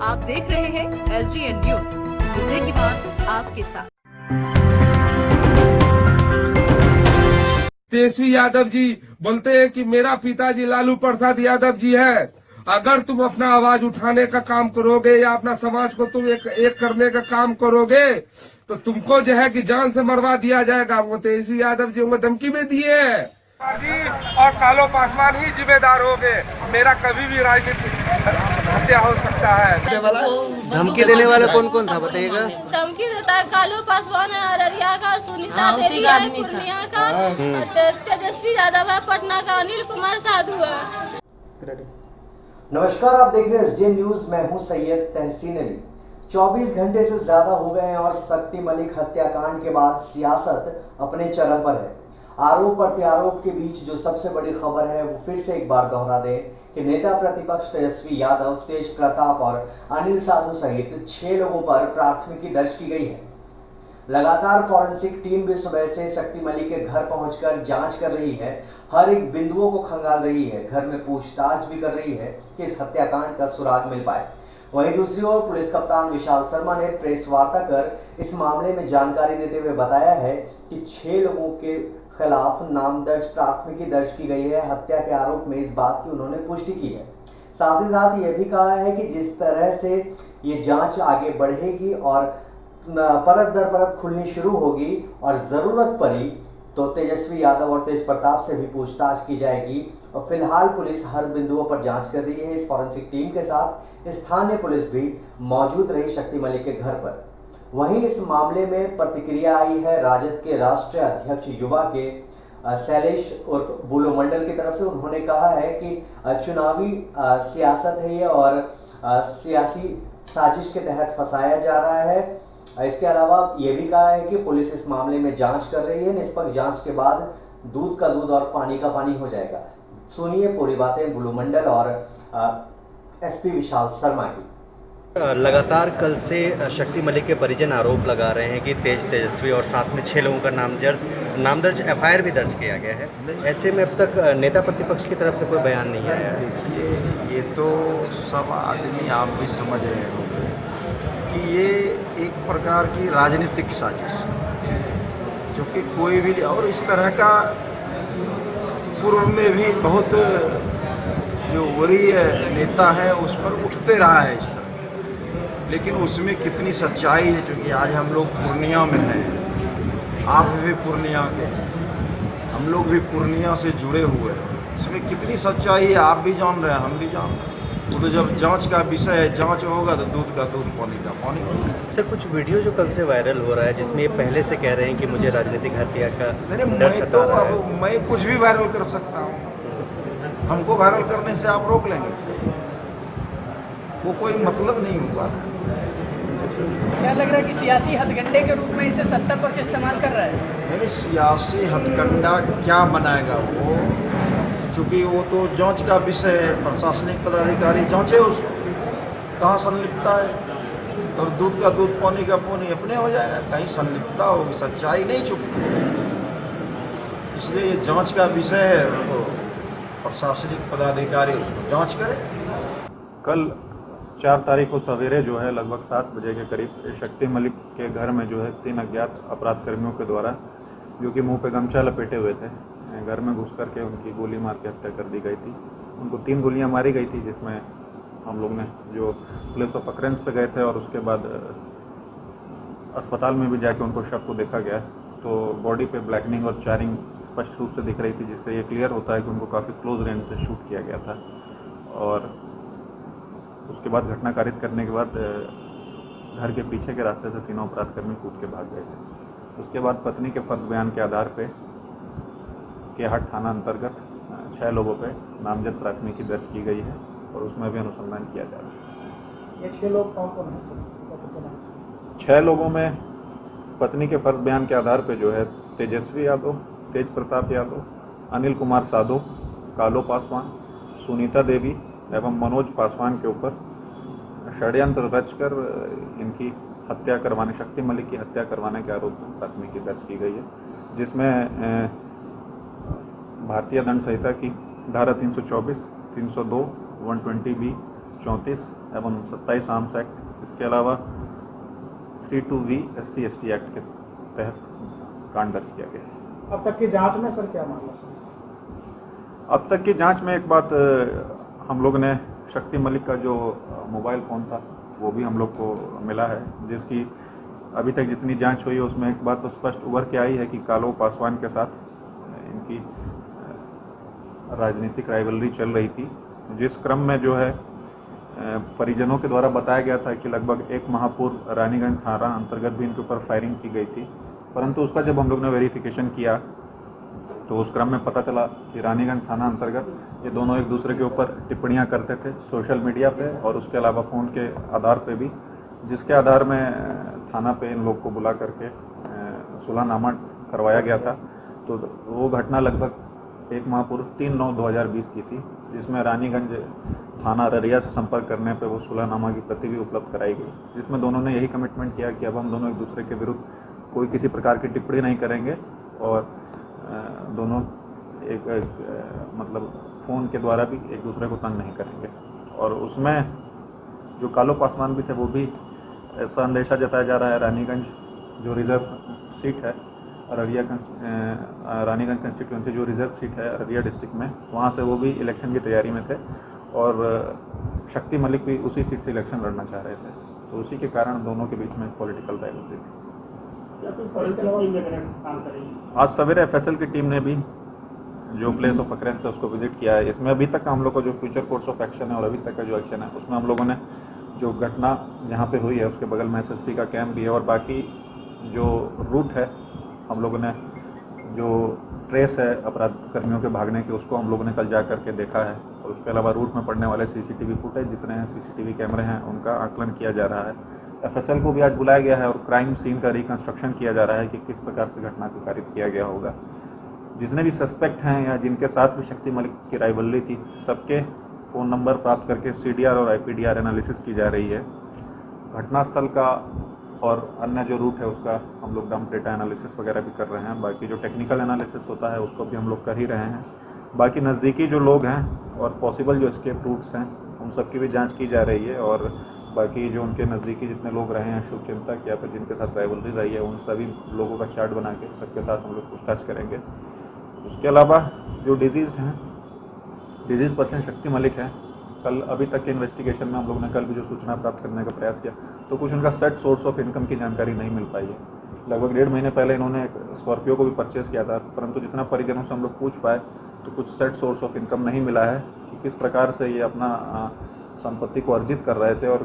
आप देख रहे हैं SDN न्यूज, मुद्दे की बात आपके साथ। तेजस्वी यादव जी बोलते हैं कि मेरा पिताजी लालू प्रसाद यादव जी है। अगर तुम अपना आवाज उठाने का काम करोगे या अपना समाज को तुम एक करने का काम करोगे तो तुमको जो है कि जान से मरवा दिया जाएगा। वो तेजस्वी यादव जी उनको धमकी में दिए और कालो पासवान ही जिम्मेदार होंगे। मेरा कभी भी राजनीतिक हत्या हो सकता है। धमकी देने वाला कौन कौन था बताइएगा? धमकी देता है कालू पासवान है अररिया का, सुनीता देवी है पूर्णिया का, तेजस्वी यादव है पटना का, अनिल कुमार साधु है। नमस्कार, आप देख रहे हैं SDN न्यूज। मैं हूं सैयद तहसीन अली। 24 घंटे से ज्यादा हो गए हैं और शक्ति मलिक हत्याकांड के बाद सियासत अपने चरम पर है। आरोप प्रत्यारोप के बीच जो सबसे बड़ी खबर है वो फिर से एक बार दोहरा दें कि नेता प्रतिपक्ष तेजस्वी यादव, तेज प्रताप और अनिल साधु सहित 6 लोगों पर प्राथमिकी दर्ज की गई है। लगातार फॉरेंसिक टीम भी सुबह से शक्ति मलिक के घर पहुंचकर जांच कर रही है, हर एक बिंदुओं को खंगाल रही है, घर में पूछताछ भी कर रही है कि इस हत्याकांड का सुराग मिल पाए। वहीं दूसरी ओर पुलिस कप्तान विशाल शर्मा ने प्रेस वार्ता कर इस मामले में जानकारी देते हुए बताया है कि 6 लोगों के खिलाफ नामदर्ज प्राथमिकी दर्ज की गई है। हत्या के आरोप में इस बात की उन्होंने पुष्टि की है। साथ ही साथ यह भी कहा है कि जिस तरह से ये जांच आगे बढ़ेगी और परत दर परत खुलनी शुरू होगी और जरूरत पड़ी तो तेजस्वी यादव और तेज प्रताप से भी पूछताछ की जाएगी। और फिलहाल पुलिस हर बिंदुओं पर जांच कर रही है। इस फॉरेंसिक टीम के साथ स्थानीय पुलिस भी मौजूद रही शक्ति मलिक के घर पर। वहीं इस मामले में प्रतिक्रिया आई है राजद के राष्ट्रीय अध्यक्ष युवा के शैलेश उर्फ बुलो मंडल की तरफ से। उन्होंने कहा है कि चुनावी सियासत है ये और सियासी साजिश के तहत फंसाया जा रहा है। इसके अलावा ये भी कहा है कि पुलिस इस मामले में जांच कर रही है। निष्पक्ष जांच के बाद दूध का दूध और पानी का पानी हो जाएगा। सुनिए पूरी बातें बुलो मंडल और SP विशाल शर्मा की। लगातार कल से शक्ति मलिक के परिजन आरोप लगा रहे हैं कि तेजस्वी और साथ में 6 लोगों का नामदर्ज FIR भी दर्ज किया गया है। ऐसे में अब तक नेता प्रतिपक्ष की तरफ से कोई बयान नहीं आया है। देखिए, ये तो सब आदमी आप भी समझ रहे होंगे कि ये एक प्रकार की राजनीतिक साजिश है, जो कि कोई भी और इस तरह का पूर्व में भी बहुत जो वरीय नेता है उस पर उठते रहा है इस तरह। लेकिन उसमें कितनी सच्चाई है, क्योंकि आज हम लोग पूर्णिया में हैं, आप भी पूर्णिया के हैं, हम लोग भी पूर्णिया से जुड़े हुए हैं। इसमें कितनी सच्चाई है आप भी जान रहे हैं, हम भी जान रहे हैं। वो तो जब जांच का विषय है, जांच होगा तो दूध का दूध, पानी का पानी होगा। सर, कुछ वीडियो जो कल से वायरल हो रहा है जिसमें ये पहले से कह रहे हैं कि मुझे राजनीतिक हत्या का डर सता रहा है। मैं कुछ भी वायरल कर सकता हूँ, हमको वायरल करने से आप रोक लेंगे, वो कोई मतलब नहीं होगा। क्या लग रहा है कि सियासी हथकंडे के रूप में इसे सत्ता पक्ष इस्तेमाल कर रहा है? यानी सियासी हथकंडा क्या बनाएगा वो, क्योंकि वो तो जांच का विषय है, प्रशासनिक पदाधिकारी जांचे उसको कहाँ संलिप्तता है, और दूध का दूध पानी का पानी अपने हो जाएगा। कहीं संलिप्तता होगी, सच्चाई नहीं छुपती, इसलिए ये जांच का विषय है, उसको प्रशासनिक पदाधिकारी उसको जांच करें। कल 4 तारीख को सवेरे जो है लगभग 7 बजे के करीब शक्ति मलिक के घर में जो है 3 अज्ञात अपराध कर्मियों के द्वारा, जो कि मुंह पे गमछा लपेटे हुए थे, घर में घुस करके उनकी गोली मार के हत्या कर दी गई थी। उनको 3 गोलियां मारी गई थी, जिसमें हम लोग ने जो प्लेस ऑफ अक्रेंस पे गए थे और उसके बाद अस्पताल में भी जाके उनको शव को देखा गया, तो बॉडी पे ब्लैकनिंग और चारिंग स्पष्ट रूप से दिख रही थी, जिससे ये क्लियर होता है कि उनको काफ़ी क्लोज रेंज से शूट किया गया था। और उसके बाद घटना कारित करने के बाद घर के पीछे के रास्ते से तीनों अपराधकर्मी कूद के भाग गए थे। उसके बाद पत्नी के फर्द बयान के आधार पे केहाट थाना अंतर्गत 6 लोगों पे नामजद प्राथमिकी दर्ज की गई है और उसमें भी अनुसंधान किया जा रहा है। ये 6 लोग कौन कौन हैं? 6 लोगों में पत्नी के फर्द बयान के आधार पे जो है तेजस्वी यादव, तेज प्रताप यादव, अनिल कुमार साधु, कालो पासवान, सुनीता देवी एवं मनोज पासवान के ऊपर षड्यंत्र रचकर इनकी हत्या करवाने, शक्ति मलिक की हत्या करवाने के आरोप में प्राथमिकी दर्ज की गई है, जिसमें भारतीय दंड संहिता की धारा 324, 302, 120B, 34 एवं 27 आर्म्स एक्ट, इसके अलावा 32V SC/ST एक्ट के तहत कांड दर्ज किया गया है। अब तक की जांच में सर क्या मामला सर? अब तक की जांच में एक बात हम लोग ने शक्ति मलिक का जो मोबाइल फ़ोन था वो भी हम लोग को मिला है, जिसकी अभी तक जितनी जांच हुई है उसमें एक बात तो स्पष्ट उभर के आई है कि कालो पासवान के साथ इनकी राजनीतिक राइवलरी चल रही थी, जिस क्रम में जो है परिजनों के द्वारा बताया गया था कि लगभग 1 माह पूर्व रानीगंज थाना अंतर्गत भी इनके ऊपर फायरिंग की गई थी, परंतु उसका जब हम लोग ने वेरिफिकेशन किया तो उस क्रम में पता चला कि रानीगंज थाना अंतर्गत ये दोनों एक दूसरे के ऊपर टिप्पणियां करते थे सोशल मीडिया पे और उसके अलावा फ़ोन के आधार पे भी, जिसके आधार में थाना पे इन लोग को बुला करके सुलहनामा करवाया गया था। तो वो घटना लगभग 1 माह पूर्व 3/9/2020 की थी, जिसमें रानीगंज थाना अररिया से संपर्क करने पे वो सुलहनामा की प्रति भी उपलब्ध कराई गई, जिसमें दोनों ने यही कमिटमेंट किया कि अब हम दोनों एक दूसरे के विरुद्ध कोई किसी प्रकार की टिप्पणी नहीं करेंगे और दोनों एक मतलब फ़ोन के द्वारा भी एक दूसरे को तंग नहीं करेंगे। और उसमें जो कालो पासवान भी थे वो भी ऐसा अंदेशा जताया जा रहा है रानीगंज जो रिज़र्व सीट है अररिया रानीगंज कंस्टिट्यूंसी जो रिज़र्व सीट है अररिया डिस्ट्रिक्ट में, वहाँ से वो भी इलेक्शन की तैयारी में थे और शक्ति मलिक भी उसी सीट से इलेक्शन लड़ना चाह रहे थे, तो उसी के कारण दोनों के बीच में पॉलिटिकल राइवलरी थी। आज सवेरे FSL की टीम ने भी जो प्लेस ऑफ अकरेंस है उसको विजिट किया है। इसमें अभी तक हम लोग का जो फ्यूचर कोर्स ऑफ एक्शन है और अभी तक का जो एक्शन है उसमें हम लोगों ने जो घटना जहाँ पे हुई है उसके बगल में SSP का कैंप भी है और बाकी जो रूट है हम लोगों ने जो ट्रेस है अपराध कर्मियों के भागने के उसको हम लोगों ने कल जा करके देखा है और उसके अलावा रूट में पड़ने वाले CCTV फुटेज जितने हैं CCTV कैमरे हैं उनका आकलन किया जा रहा है। FSL को भी आज बुलाया गया है और क्राइम सीन का रिकंस्ट्रक्शन किया जा रहा है कि किस प्रकार से घटना को कारित किया गया होगा। जितने भी सस्पेक्ट हैं या जिनके साथ भी शक्ति मलिक की राइवलरी थी सबके फ़ोन नंबर प्राप्त करके CDR और IPDR एनालिसिस की जा रही है। घटनास्थल का और अन्य जो रूट है उसका हम लोग डंप डेटा एनालिसिस वगैरह भी कर रहे हैं। बाकी जो टेक्निकल एनालिसिस होता है उसको भी हम लोग कर ही रहे हैं। बाकी नज़दीकी जो लोग हैं और पॉसिबल जो एस्केप रूट्स हैं उन सब की भी जांच की जा रही है और बाकी जो उनके नज़दीकी जितने लोग रहे हैं शुभचिंतक या फिर जिनके साथ राइवलरी रही है उन सभी लोगों का चार्ट बना के सबके साथ हम लोग पूछताछ करेंगे। उसके अलावा जो डिजीज़ पर्सन शक्ति मलिक हैं, कल अभी तक के इन्वेस्टिगेशन में हम लोग ने कल भी जो सूचना प्राप्त करने का प्रयास किया तो कुछ उनका सेट सोर्स ऑफ इनकम की जानकारी नहीं मिल पाई है। लगभग 1.5 महीने पहले इन्होंने एक स्कॉर्पियो को भी परचेज़ किया था, परंतु जितना परिजनों से हम लोग पूछ पाए तो कुछ सेट सोर्स ऑफ इनकम नहीं मिला है कि किस प्रकार से ये अपना संपत्ति को अर्जित कर रहे थे और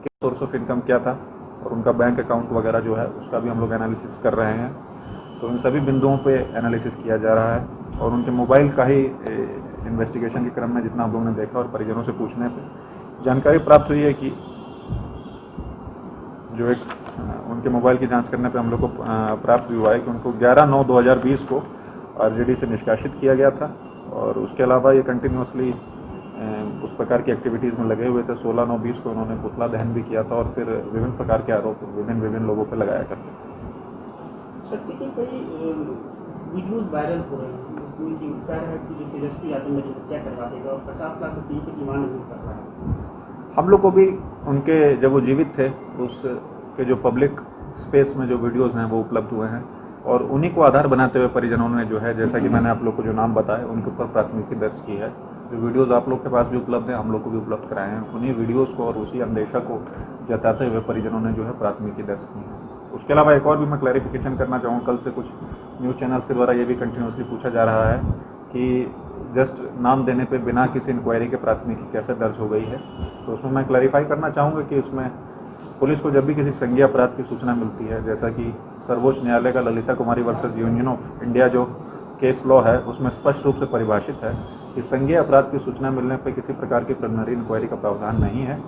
किस सोर्स ऑफ इनकम क्या था और उनका बैंक अकाउंट वगैरह जो है उसका भी हम लोग एनालिसिस कर रहे हैं। तो इन सभी बिंदुओं पे एनालिसिस किया जा रहा है और उनके मोबाइल का ही इन्वेस्टिगेशन के क्रम में जितना हम लोगों ने देखा और परिजनों से पूछने पे जानकारी प्राप्त हुई है कि जो एक उनके मोबाइल की जांच करने पे हम लोग को प्राप्त हुआ है कि उनको 11/9/2020 को RJD से निष्कासित किया गया था और उसके अलावा ये कंटिन्यूसली उस प्रकार की एक्टिविटीज़ में लगे हुए थे। 16/9/20 को उन्होंने पुतला दहन भी किया था और फिर विभिन्न प्रकार के आरोप विभिन्न लोगों पर लगाया करते थे। शक्ति के कई वीडियोज वायरल हो रहे हैं जिसमें कि कह रहा है कि जो तेजस्वी यादव मेरी हत्या करवा देगा और 50 लाख रुपये की डिमांड भी कर रहा है। हम लोग को भी उनके जब वो जीवित थे उसके जो पब्लिक स्पेस में जो वीडियोज़ हैं वो उपलब्ध हुए हैं और उन्हीं को आधार बनाते हुए परिजनों ने जो है जैसा कि मैंने आप लोग को जो नाम बताया उनके ऊपर प्राथमिकी दर्ज की है। जो वीडियोज़ आप लोग के पास भी उपलब्ध हैं हम लोग को भी उपलब्ध कराए हैं, उन्हीं वीडियोज़ को और उसी अंदेशा को जताते हुए परिजनों ने जो है प्राथमिकी दर्ज की है। उसके अलावा एक और भी मैं क्लैरिफिकेशन करना चाहूँगा, कल से कुछ न्यूज़ चैनल्स के द्वारा ये भी कंटिन्यूसली पूछा जा रहा है कि जस्ट नाम देने पे बिना किसी इंक्वायरी के प्राथमिकी कैसे दर्ज हो गई है। तो उसमें मैं क्लैरिफाई करना चाहूँगा कि उसमें पुलिस को जब भी किसी संज्ञेय अपराध की सूचना मिलती है, जैसा कि सर्वोच्च न्यायालय का ललिता कुमारी वर्सेस यूनियन ऑफ इंडिया जो केस लॉ है उसमें स्पष्ट रूप से परिभाषित है कि संज्ञेय अपराध की सूचना मिलने पर किसी प्रकार की प्रिलिमिनरी इंक्वायरी का प्रावधान नहीं है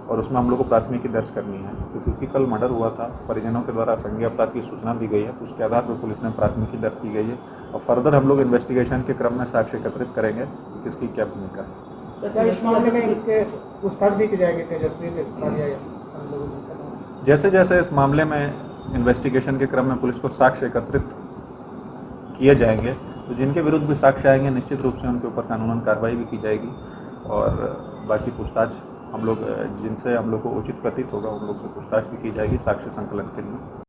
और उसमें हम लोग को प्राथमिकी दर्ज करनी है। क्योंकि कल मर्डर हुआ था, परिजनों के द्वारा संज्ञेय अपराध की सूचना दी गई है, उसके आधार पर पुलिस ने प्राथमिकी दर्ज की गई है और फर्दर हम लोग इन्वेस्टिगेशन के क्रम में साक्ष्य एकत्रित करेंगे किसकी क्या भूमिका है। इस मामले में इनके पूछताछ भी की जाएगी तेजस्वी जैसे जैसे इस मामले में इन्वेस्टिगेशन के क्रम में पुलिस को साक्ष्य एकत्रित किए जाएंगे तो जिनके विरुद्ध भी साक्ष्य आएंगे निश्चित रूप से उनके ऊपर कानूनन कार्रवाई भी की जाएगी। और बाकी पूछताछ हम लोग जिनसे हम लोग को उचित प्रतीत होगा उन लोग से पूछताछ भी की जाएगी साक्ष्य संकलन के लिए।